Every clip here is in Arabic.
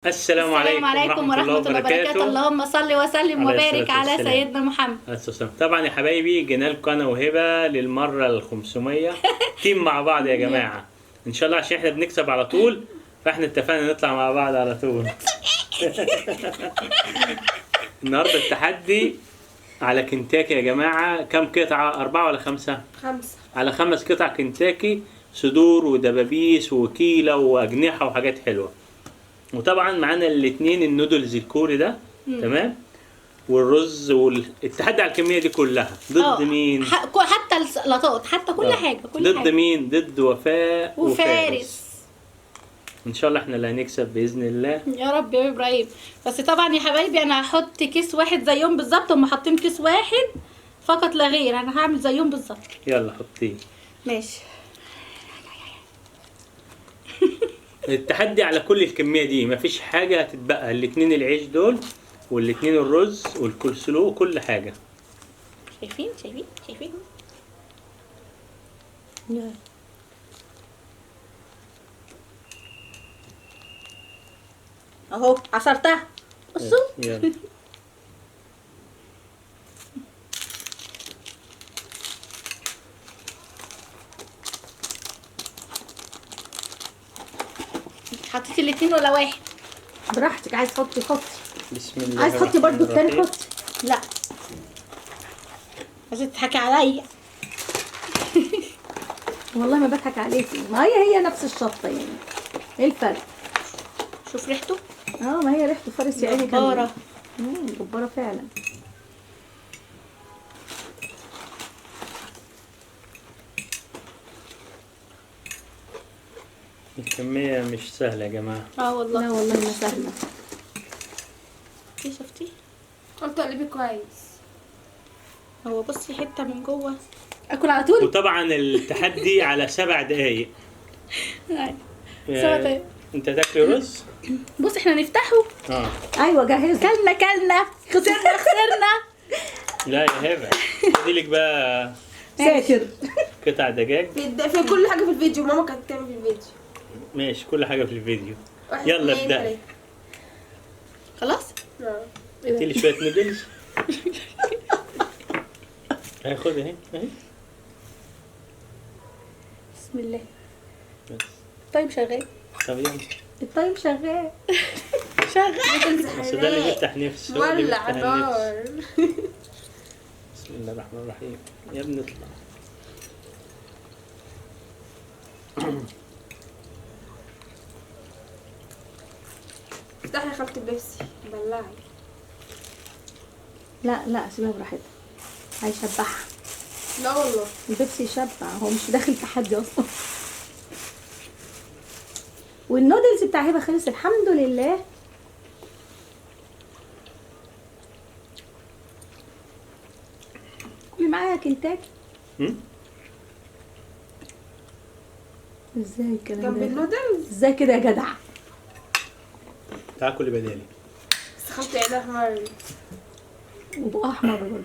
السلام السلام عليكم عليكم ورحمة الله وبركاته. اللهم صل وسلم وبارك على سيدنا محمد. طبعا يا حبايبي جينا لكم انا وهبه للمره ال 500 تيم مع بعض يا جماعه ان شاء الله، عشان احنا بنكسب على طول فاحنا اتفقنا نطلع مع بعض على طول. النهارده التحدي على كنتاكي يا جماعه. كم قطعه؟ 4 ولا 5؟ 5. على 5 قطع كنتاكي، صدور ودبابيس وكيله واجنحه وحاجات حلوه. وطبعا معانا الاثنين النودلز الكوري ده. تمام. والرز والاتحاد على الكميه دي كلها ضد مين؟ حتى السلطات، حتى كل حاجه ضد حاجة. مين؟ ضد وفاء وفارس. ان شاء الله احنا اللي هنكسب باذن الله يا رب يا ابراهيم. بس طبعا يا حبايبي انا هحط كيس واحد زيهم بالظبط، هم حاطين كيس واحد فقط لا غير، انا هعمل زيهم بالظبط. يلا حطيه. ماشي. التحدي على كل الكميه دي، مفيش حاجه هتتبقى. الاثنين العيش دول والاثنين الرز والكولسلو وكل حاجه. شايفين اهو عصرتها. بصوا. يلا. حطيتي الاثنين ولا واحد؟ براحتك، عايز تحطي حطي. بسم الله. عايز تحطي برضو التاني حطي. لا عايزة تضحكي عليا. والله ما بضحك عليكي، ما هي نفس الشطه يعني. ايه الفرق؟ شوف ريحته. ما هي ريحته فارس يا عيني. جبارة. جبارة فعلا. الكميه مش سهله يا جماعه. والله. لا والله ما سهله. شفتي؟ قلت اقلبي كويس. هو بصي حته من جوه اكل على طول. وطبعا التحدي على 7 دقايق. 7 دقايق. انت تاكلي رز؟ بص احنا نفتحه. ايوه جهزت. كلنا خسرنا. لا يا هبه، خدي لك بقى ساتر. قطع دجاج. في كل حاجه في الفيديو، ماما كانت بتعمل في الفيديو. ماشي، كل حاجه في الفيديو. 1 يلا 2 ابدأ. 3. خلاص. هاتي لي شويه نودلز. هاخد اهي. بسم الله. بس. طيب شغال. طب يلا. الطيب شغال. بس ده اللي بيفتح نفس. هو اللي ولع بيفتح النفس. نار. بسم الله الرحمن الرحيم. يا ابني اطلع. افتحي خلطة البيبسي بلعي. لا سيبها براحتها، هيشبعها. لا والله. البيبسي يشبع، هو مش داخل تحدي اصلا. والنودلز بتاع هبه خلص الحمد لله. كلي معايا كنتاكي. ازاي الكلام جنب ده؟ النودلز. ازاي كده يا جدع؟ تعال كل بدالي. بس خلطة عين احمر. وبقى احمر برضه.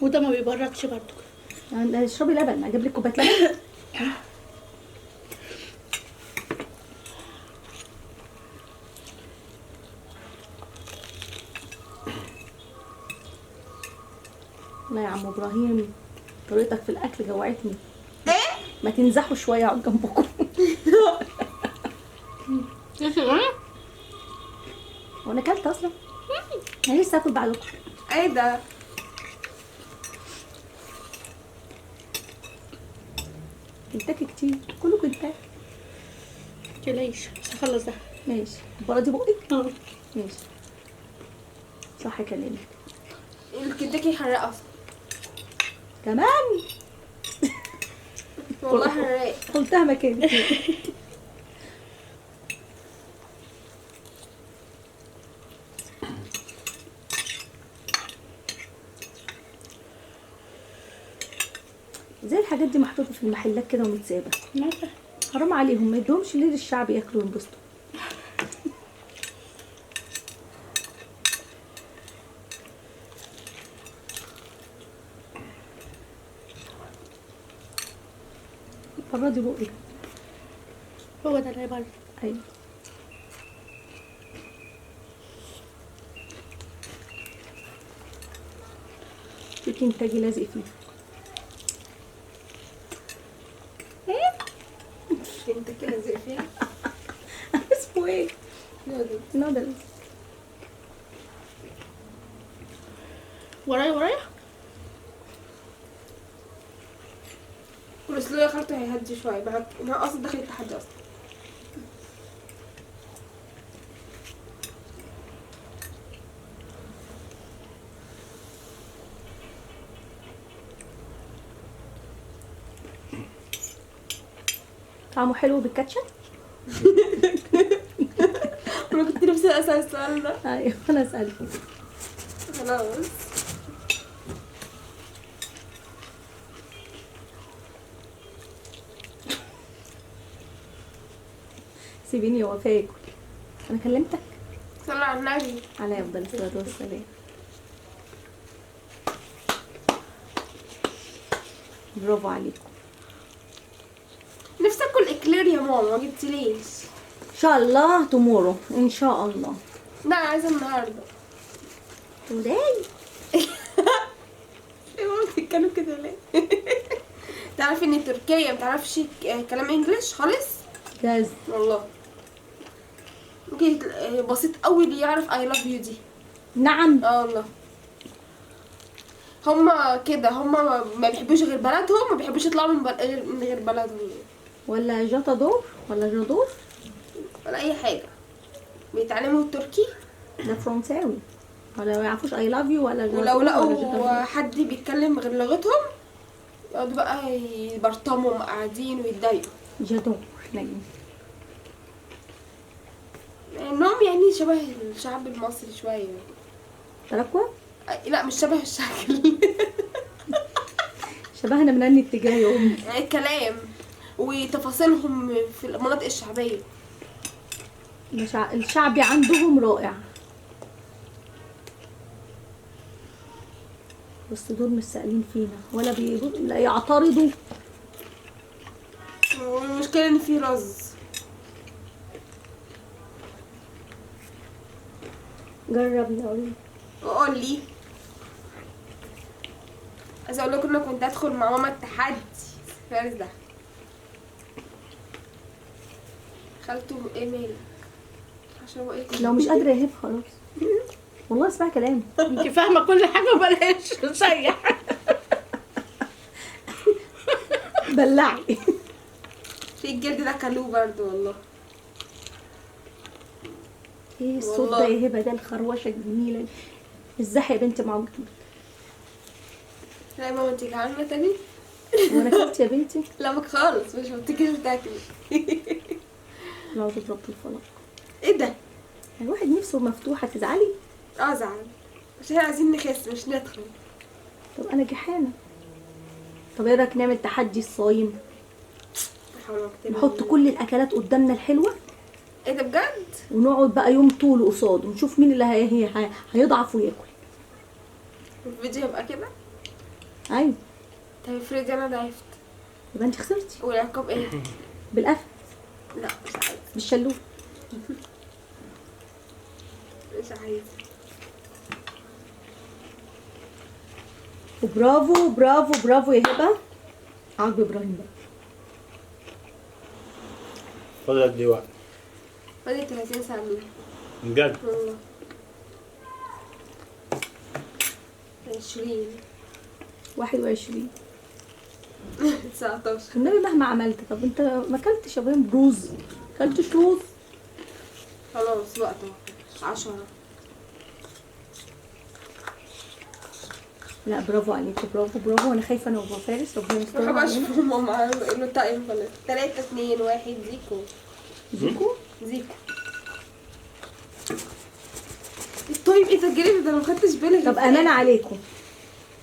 وده ما بيبردش برضه. يعني اشربي لبن، اجيب لك كوبايه لبن. لا يا عم ابراهيم، طريقتك في الاكل جوعتني. ايه؟ ما تنزحوا شويه اقعد جنبكم. وانا اكلت اصلا. انا لسه هاكل بعدكم. ايه ده؟ كنتاكي كتير، كله كنتاكي. متقلقيش بس هخلص ده. ماشي. البرادي بقك. ماشي. صح كلامك. الكنتاكي حراق اصلا. كمان والله حراق. قلتها مكاني. زي الحاجات دي محطوطه في المحلات كده ومتسابه. حرام عليهم، ما يدوهمش ليه للشعب ياكلوا وينبسطوا. فرادي بقك. هو ده اللي بره. ايوه. كنتاكي لازق فيه. انت كده زي فيها اسمه ايه؟ نودل. نودلز. ورايا. والسلو يا خالته هيهدي شويه معاك، انا اصلا داخل التحدي اصلا. طعمه حلو بالكاتشب؟ انا كنت نفسي اسال السؤال ده. ايوه انا اسالته. خلاص. سيبيني وفاء ياكل. انا كلمتك صلى على النبي. على افضل الصلاه والسلام. برافو عليكم. نفسي اكل اكلير يا ماما، ما جبتليش. ان شاء الله تومورو ان شاء الله. لا انا عايزه النهارده. توداي. ايه ماما بتتكلم كده ليه؟ تعرفي ان تركيا ما بتعرفش كلام انجليش خالص جاز. والله. ممكن بسيط قوي اللي يعرف اي لاف يو دي. نعم. اه والله. هما كده، هما ما بيحبوش غير بلدهم، ما بيحبوش يطلعوا من غير بلدهم ولا جاتا دور ولا جادور. ولا اي حاجه. بيتعلموا التركي، ده فرنساوي. ولا ما يعرفوش اي لاف يو ولا جادور ولو ولا لقوا جاتا حد بيتكلم غير لغتهم يقعدوا بقى يبرطموا قاعدين ويتضايقوا. جادور. نجم. انهم يعني شبه الشعب المصري شويه. تركوا لا مش شبه الشكل. شبهنا من اني اتجاه يا امي. الكلام وتفاصيلهم في المناطق الشعبيه. الشعبي عندهم رائع. بس دول مش سائلين فينا ولا لا يعترضوا. والمشكله ان في رز. جرب يا قولي. وقول لي. عايزه اقول لكم ان كنت ادخل مع ماما التحدي فارس ده. خالته ايه مالك؟ عشان هو ايه؟ لو مش قادره يهب خلاص. والله اسمع كلامي. انت فاهمه كل حاجه وبلاش شيح. بلعي. في الجلد ده كلوه برضه والله. ايه الصوت والله. ده يا هبه؟ ده الخروشه الجميله دي. ازاي يا بنتي معاك؟ لا يا ماما انت جعانه تاني؟ وانا كنت يا بنتي لا خالص مش بتكيش بتاكلي. لو تضرب الفلق. ايه ده؟ الواحد نفسه مفتوحه تزعلي. ازعل عشان عايزين نخس مش ندخل. طب انا جحانه. طب ايه رايك نعمل تحدي الصايم؟ نحط كل الاكلات قدامنا الحلوه ايه ده بجد؟ ونقعد بقى يوم طول قصاده ونشوف مين اللي هيضعف وياكل. الفيديو يبقى كده؟ ايوه. طيب افرضي انا ضعفت يبقى انت خسرتي. والعقاب ايه؟ بالقفل. لا مش عايزه. بالشلوت. مش عايزه. وبرافو برافو برافو يا هبه. عاجب ابراهيم بقى. فاضل قد ايه وقت؟ فاضل 30 ثانيه بجد؟ والله. 20 21 19. النبي مهما عملت. طب انت ما اكلتش يا ابراهيم رز؟ اكلتش رز؟ خلاص وقت اهو. 10. لا برافو عليكي. برافو برافو. انا خايفه انا وابو فارس ربنا ما يستر بحبش علينا. ماما انه تايم خلاص. 3 2 1 زيكو. زيكو. زيكو. الطيب ايه تجربه ده؟ انا ما خدتش بالي. طب امان عليكم.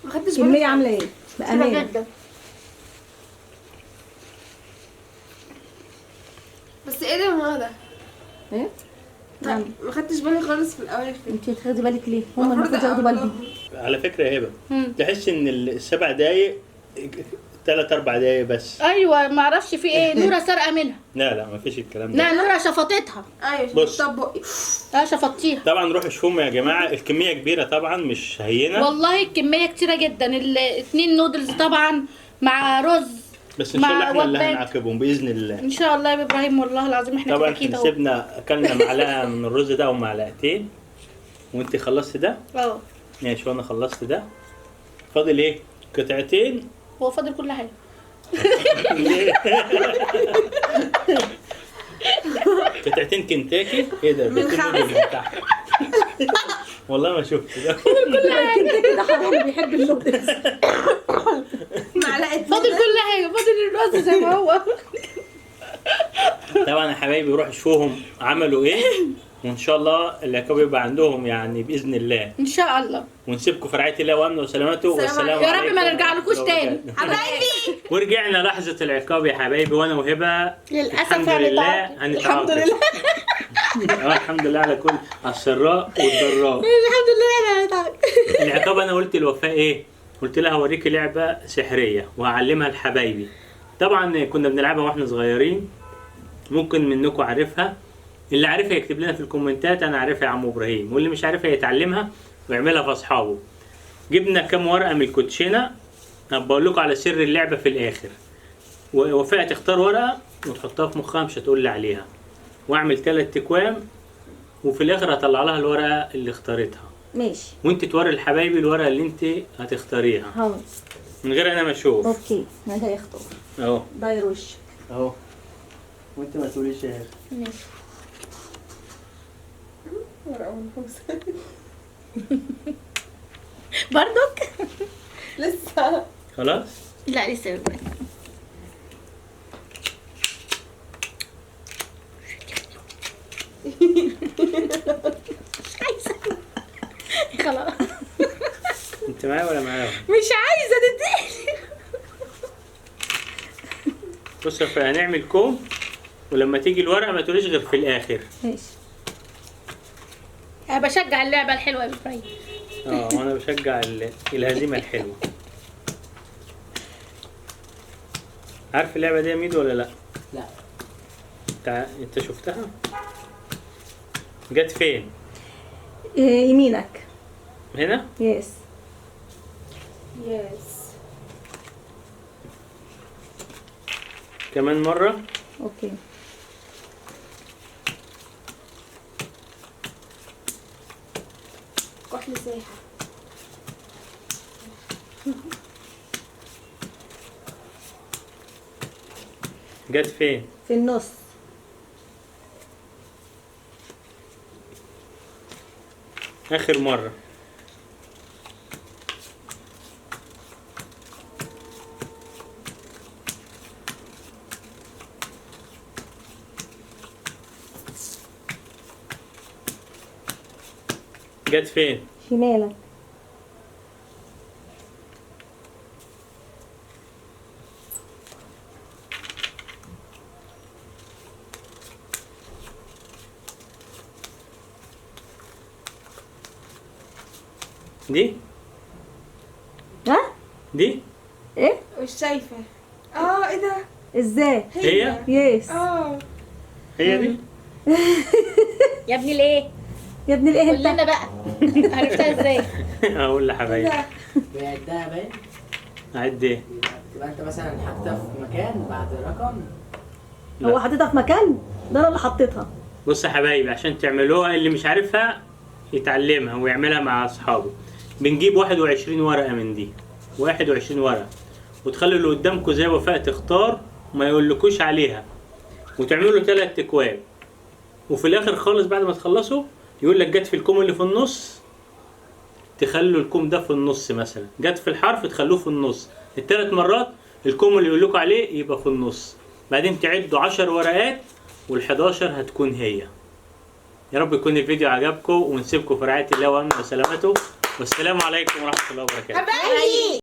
ما خدتش بالي. كمية عاملة ايه؟ بأمان. جدا. بس ايه ده يا ماما ده؟ ايه؟ نعم. ما خدتش بالي خالص في الاول. انتي تاخدي بالك ليه؟ هم المفروض ياخدوا بالهم. على فكره يا هبه تحس ان ال7 دقايق 3 4 دقايق بس. ايوه ما اعرفش في ايه، نوره سارقه منها. لا مفيش الكلام ده. لا نوره شفطتها. ايوه بص. طب بقي. اه شفطتيها. طبعا روحوا شوفهم يا جماعه، الكميه كبيره طبعا مش هينه. والله الكميه كتيره جدا، الاتنين نودلز طبعا مع رز. بس ان شاء الله مع احنا اللي وجبات. هنعاقبهم باذن الله. ان شاء الله يا ابراهيم، والله العظيم احنا طبعا كده اكيد احنا اهو. سيبنا اكلنا معلقه من الرز ده او معلقتين، وانت خلصت ده اه ماشي وانا خلصت ده. فاضل ايه؟ قطعتين. هو فاضل كل حاجه. قطعتين كنتاكي. ايه ده؟ من ده خمسة. النودل بتاعها. والله ما شفت ده. كده كده حرام بيحب النودلز. معلقه فاضل كل حاجه، فاضل الرز زي ما هو. طبعا يا حبايبي روحوا شوفوهم عملوا ايه، وان شاء الله العقاب يبقى عندهم يعني باذن الله. ان شاء الله. ونسيبكم في رعايه الله وامنه وسلامته، والسلام يا رب عليكم ما نرجعلكوش ورحمة الله تاني. وبركاته. حبايبي. ورجعنا لحظه العقاب يا حبايبي، وانا وهبه للاسف الحمد لله هنتعاقب. الحمد لله. الحمد لله على كل السراء والضراء. الحمد لله انا هنتعاقب. العقاب انا قلت لوفاء ايه؟ قلت لها هوريكي لعبه سحريه وهعلمها لحبايبي. طبعا كنا بنلعبها واحنا صغيرين، ممكن منكم عارفها. اللي عارفها يكتب لنا في الكومنتات انا عارفها يا عم ابراهيم، واللي مش عارفها يتعلمها ويعملها في اصحابه. جبنا كام ورقه من الكوتشينه، بقول لكم على سر اللعبه في الاخر. ووفاء تختار ورقه وتحطها في مخها مش هتقول لي عليها، واعمل 3 اكوام، وفي الاخر هطلع لها الورقه اللي اختارتها، ماشي وانت توري لحبايبي الورقه اللي انت هتختاريها حاضر. من غير انا ما اشوف. اوكي انا جاي اختار. اهو داير وشك. اهو، وانت ما تقوليش يا ماشي. برضك. لسه. خلاص. لا لسه يا ابراهيم. مش عايزه. خلاص انت معايا ولا معايا؟ مش عايزه تديني. بص يا فندم، هنعمل كوم، ولما تيجي الورقه ما تقوليش غير في الاخر. ماشي. انا بشجع اللعبه الحلوه يا ابراهيم. وانا بشجع الهزيمه الحلوه. عارف اللعبه دي يا ميدو ولا لا؟ لا. انت شفتها؟ جت فين؟ يمينك. هنا؟ يس. يس. كمان مره. اوكي. كحل ساحة. جت فين؟ في النص. اخر مره. جت فين؟ شمالك. دي؟ ها؟ دي؟ ايه؟ مش شايفة. ايه ده؟ ازاي؟ هي؟ يس. هي دي؟ يا ابني ليه؟ يا ابن الايه قول انت؟ لنا بقى. عرفتها ازاي؟ اقول لحبايبي. بيعدها باين. عد ايه؟ تبقى انت مثلا حاططها في مكان بعد رقم. لا. هو حاططها في مكان؟ ده انا اللي حطيتها. بص يا حبايبي، عشان تعملوها اللي مش عارفها يتعلمها ويعملها مع اصحابه. بنجيب 21 ورقه من دي، 21 ورقه، وتخلوا اللي قدامكم زي وفاء تختار وما يقولكوش عليها، وتعملوا 3 اكواب، وفي الاخر خالص بعد ما تخلصوا يقول لك جت في الكوم اللي في النص، تخلوا الكوم ده في النص مثلا، جت في الحرف تخلوه في النص. ال3 مرات الكوم اللي يقول لكم عليه يبقى في النص، بعدين تعدوا 10 ورقات وال11 هتكون هي. يا رب يكون الفيديو عجبكم، ونسيبكم في رعاية الله وامنه وسلامته، والسلام عليكم ورحمة الله وبركاته. حبايبي.